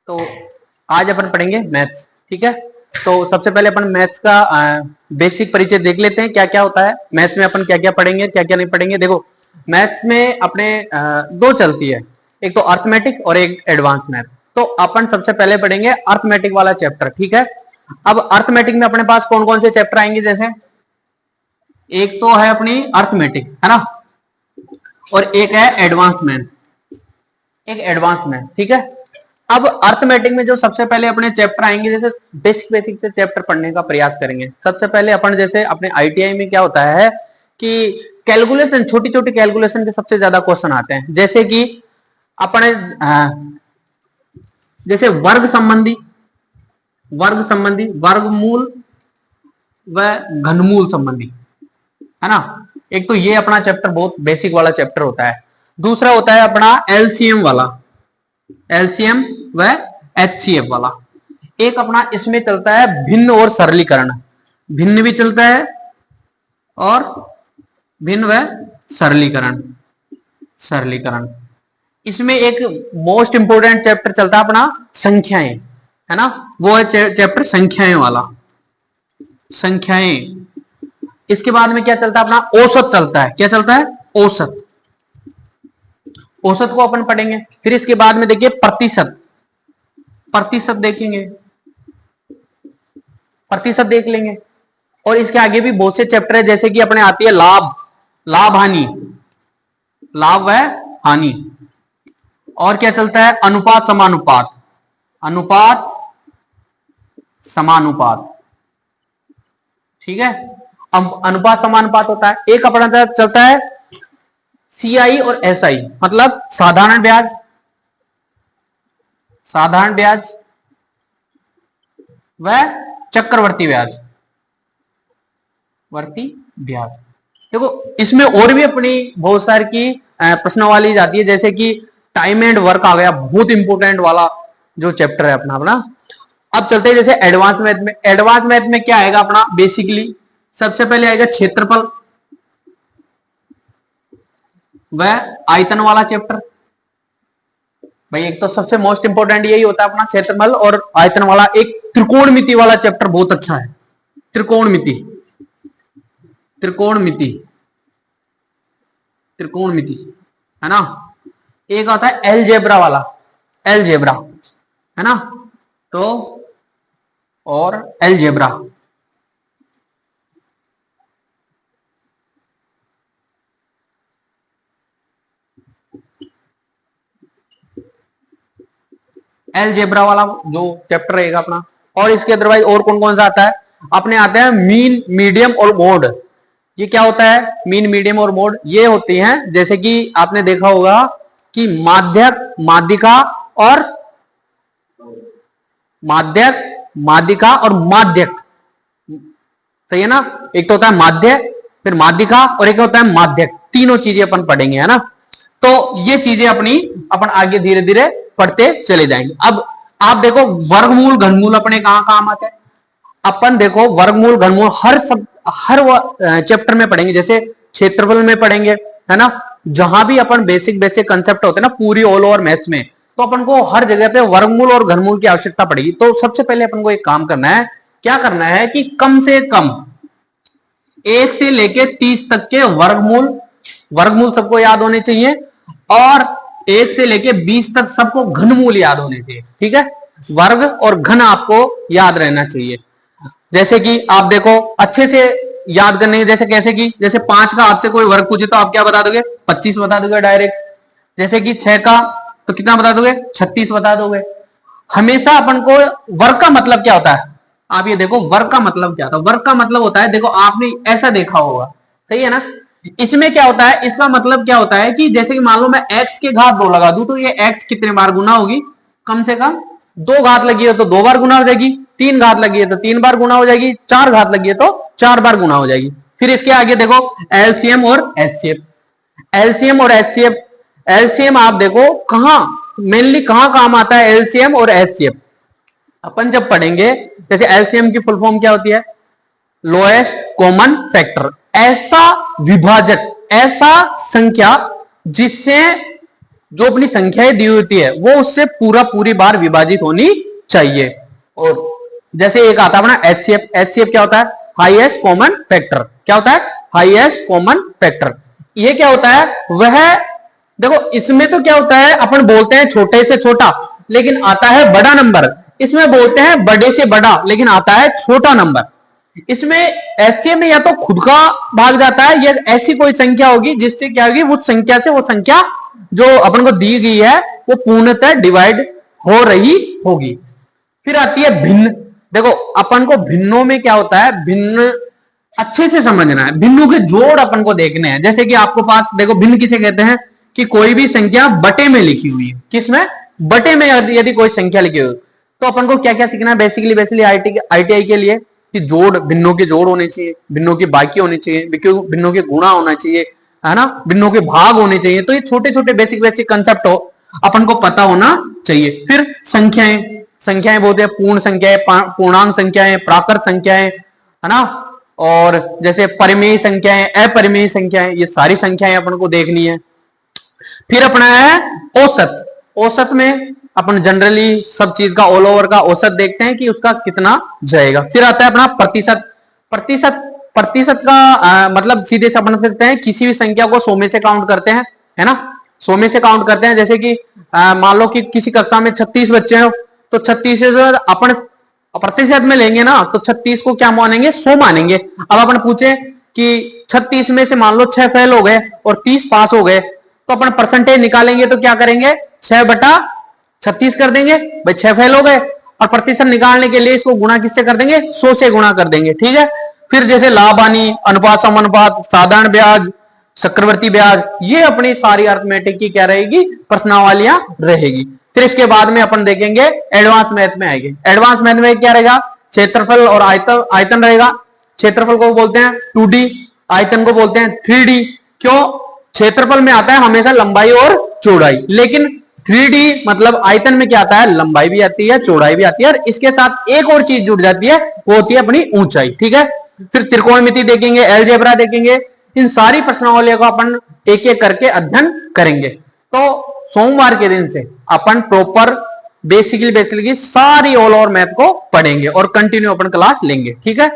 तो आज अपन पढ़ेंगे मैथ्स। ठीक है, तो सबसे पहले अपन मैथ्स का बेसिक परिचय देख लेते हैं, क्या क्या होता है मैथ्स में, अपन क्या क्या पढ़ेंगे क्या क्या नहीं पढ़ेंगे। देखो, मैथ्स में अपने दो चलती है, एक तो अर्थमेटिक और एक एडवांस मैथ। तो अपन सबसे पहले पढ़ेंगे अर्थमेटिक वाला चैप्टर। ठीक है, अब अर्थमेटिक में अपने पास कौन कौन से चैप्टर आएंगे, जैसे एक तो है अपनी अर्थमेटिक, है ना, और एक है एडवांस मैथ, एक एडवांस मैथ। ठीक है, अब अर्थमेटिक में जो सबसे पहले अपने चैप्टर आएंगे, जैसे बेसिक बेसिक से चैप्टर पढ़ने का प्रयास करेंगे। सबसे पहले अपन जैसे अपने आईटीआई में क्या होता है कि कैलकुलेशन, छोटी छोटी कैलकुलेशन के सबसे ज्यादा क्वेश्चन आते हैं, जैसे कि अपने जैसे वर्ग संबंधी, वर्गमूल व घनमूल संबंधी, है ना। एक तो ये अपना चैप्टर बहुत बेसिक वाला चैप्टर होता है। दूसरा होता है अपना एलसीएम वाला, एलसीएम व एचसीएफ वाला। एक अपना इसमें चलता है भिन्न और सरलीकरण, भिन्न भी चलता है और भिन्न व सरलीकरण, सरलीकरण। इसमें एक मोस्ट इंपोर्टेंट चैप्टर चलता है अपना संख्याएं, है ना, वो है चैप्टर संख्याएं वाला, संख्याएं। इसके बाद में क्या चलता है अपना औसत चलता है, क्या चलता है औसत, औसत को अपन पढ़ेंगे। फिर इसके बाद में देखिए प्रतिशत, प्रतिशत देखेंगे, प्रतिशत देख लेंगे। और इसके आगे भी बहुत से चैप्टर है, जैसे कि अपने आती है लाभ, लाभ हानि, लाभ व हानि। और क्या चलता है अनुपात समानुपात, अनुपात समानुपात। ठीक है, अनुपात समानुपात होता है। एक अपना चलता है सीआई और एसआई, मतलब साधारण ब्याज, साधारण ब्याज व चक्रवर्ती ब्याज, वर्ती ब्याज। देखो, इसमें और भी अपनी बहुत सारी की प्रश्नावली जाती है, जैसे कि टाइम एंड वर्क आ गया, बहुत इंपोर्टेंट वाला जो चैप्टर है अपना अपना। अब चलते हैं जैसे एडवांस मैथ में। एडवांस मैथ में क्या आएगा अपना, बेसिकली सबसे पहले आएगा क्षेत्रफल व आयतन वाला चैप्टर। भाई एक तो सबसे मोस्ट इंपोर्टेंट यही होता है अपना क्षेत्रफल और आयतन वाला। एक त्रिकोणमिति वाला चैप्टर बहुत अच्छा है, त्रिकोणमिति, त्रिकोणमिति, त्रिकोणमिति, है ना। एक आता है एलजेब्रा वाला, एलजेब्रा, है ना, तो और एलजेब्रा। एलजेब्रा वाला जो चैप्टर रहेगा अपना। और इसके अदरवाइज और कौन कौन सा आता है अपने, आते हैं मीन, मीडियम और मोड। ये क्या होता है मीन, मीडियम और मोड? ये होती हैं, जैसे कि आपने देखा होगा कि माध्यक, माध्यिका और माध्यक, माध्यिका और माध्यक, सही है ना। एक तो होता है माध्य, फिर माध्यिका और एक होता है माध्यक। तीनों चीजें अपन पढ़ेंगे, है ना। तो ये चीजें अपनी अपन आगे धीरे धीरे पढ़ते चले जाएंगे। अब आप देखो वर्गमूल घनमूल अपने कहां काम आते हैं। अपन देखो वर्गमूल घनमूल हर चैप्टर में पढ़ेंगे, जैसे क्षेत्रफल में पढ़ेंगे, है ना। जहां भी अपन बेसिक बेसिक कंसेप्ट होते हैं ना पूरी ऑल ओवर मैथ्स में, तो अपन को हर जगह पे वर्गमूल और घनमूल की आवश्यकता पड़ेगी। तो सबसे पहले अपन को एक काम करना है, क्या करना है कि कम से कम 1 से लेके 30 तक के वर्गमूल, वर्गमूल सबको याद होने चाहिए, और 1 से लेके 20 तक सबको घनमूल याद होने चाहिए। ठीक है, वर्ग और घन आपको याद रहना चाहिए। जैसे कि आप देखो अच्छे से याद करने, जैसे कैसे कि जैसे 5 का आपसे कोई वर्ग पूछे तो आप क्या बता दोगे, 25 बता दोगे डायरेक्ट। जैसे कि 6 का तो कितना बता दोगे, 36 बता दोगे। हमेशा अपन को वर्ग का मतलब क्या होता है, आप ये देखो वर्ग का मतलब क्या होता है। वर्ग का मतलब होता है, देखो आपने ऐसा देखा होगा, सही है ना। इसमें क्या होता है, इसका मतलब क्या होता है कि जैसे कि मान लो मैं x के घात 2 लगा दूं, तो ये x कितने बार गुना होगी, कम से कम 2 घात लगी है तो 2 बार गुना हो जाएगी, 3 घात लगी है तो 3 बार गुना हो जाएगी, 4 घात लगी है तो 4 बार गुना हो जाएगी। फिर इसके आगे देखो एलसीएम और एचसीएफ, एलसीएम और एचसीएफ। एलसीएम आप देखो कहां मेनली कहां काम आता है, एलसीएम और एचसीएफ अपन जब पढ़ेंगे। जैसे एलसीएम की फुल फॉर्म क्या होती है, लोएस्ट कॉमन फैक्टर। ऐसा विभाजक, ऐसा संख्या जिससे जो अपनी संख्याएं दी होती है वो उससे पूरी बार विभाजित होनी चाहिए। और जैसे एक आता है अपना एचसीएफ। एचसीएफ क्या होता है? Highest common factor. क्या होता है? Highest common factor. ये क्या होता है? वह देखो इसमें तो क्या होता है, अपन बोलते हैं छोटे से छोटा लेकिन आता है बड़ा नंबर। इसमें बोलते हैं बड़े से बड़ा लेकिन आता है छोटा नंबर। इसमें एचसीएफ में या तो खुद का भाग जाता है या ऐसी कोई संख्या होगी जिससे क्या होगी, उस संख्या से वो संख्या जो अपन को दी गई है वो पूर्णतः डिवाइड हो रही होगी। फिर आती है भिन्न। देखो अपन को भिन्नों में क्या होता है, भिन्न अच्छे से समझना है, भिन्नों के जोड़ अपन को देखने हैं। जैसे कि आपको पास देखो भिन्न किसे कहते हैं कि कोई भी संख्या बटे में लिखी हुई है। किसमें? बटे में यदि कोई संख्या लिखी हुई तो अपन को क्या क्या सीखना है? बेसिकली आईटीआई के लिए कि जोड़, भिन्नों के जोड़ होने चाहिए, भिन्नों की बाकी होनी चाहिए, भिन्नों के गुणा होना चाहिए, है ना, भिन्नों के भाग होने चाहिए। तो ये छोटे छोटे बेसिक कंसेप्ट हो अपन को पता होना चाहिए। फिर संख्याएं बोलते हैं पूर्ण संख्याएं, पूर्णांक संख्याएं, प्राकृत संख्याएं, है ना, और जैसे परिमेय संख्याएं, अपरिमेय संख्याएं, ये सारी संख्याएं अपन को देखनी है। फिर अपना है औसत। औसत में अपन जनरली सब चीज का ऑल ओवर का औसत देखते हैं कि उसका कितना जाएगा। फिर आता है अपना प्रतिशत। प्रतिशत का मतलब सीधे से अपन सकते हैं किसी भी संख्या को 100 में से काउंट करते हैं, है ना, 100 में से काउंट करते हैं। जैसे कि मान लो कि किसी कक्षा में 36 बच्चे हो तो 36 से अपन प्रतिशत में लेंगे ना तो 36 को क्या मानेंगे? 100 मानेंगे। अब अपन पूछे कि 36 में से मान लो 6 फेल हो गए और 30 पास हो गए तो अपन परसेंटेज निकालेंगे तो क्या करेंगे? 6/36 कर देंगे, भाई 6 फेल हो गए। और प्रतिशत निकालने के लिए इसको गुणा किससे कर देंगे? 100 से गुणा कर देंगे, ठीक है। फिर जैसे लाभ हानि, अनुपात समानुपात, साधारण ब्याज, चक्रवर्ती ब्याज, ये अपनी सारी अर्थमेटिक की क्या रहेगी? प्रश्नावलियां रहेगी। फिर इसके बाद में अपन देखेंगे एडवांस मैथ में आएंगे। एडवांस मैथ में क्या रहेगा? क्षेत्रफल और आयतन रहेगा। क्षेत्रफल को बोलते हैं 2D, आयतन को बोलते हैं 3D। क्यों? क्षेत्रफल में आता है हमेशा लंबाई और चौड़ाई, लेकिन 3D मतलब आयतन में क्या आता है? लंबाई भी आती है, चौड़ाई भी आती है, और इसके साथ एक और चीज जुड़ जाती है, वो होती है अपनी ऊंचाई, ठीक है। फिर त्रिकोणमिति देखेंगे, अलजेब्रा देखेंगे। इन सारी प्रश्नावलियों को अपन एक एक करके अध्ययन करेंगे। तो सोमवार के दिन से अपन प्रॉपर बेसिकली सारी ऑल ओवर मैथ को पढ़ेंगे और कंटिन्यू अपन क्लास लेंगे, ठीक है।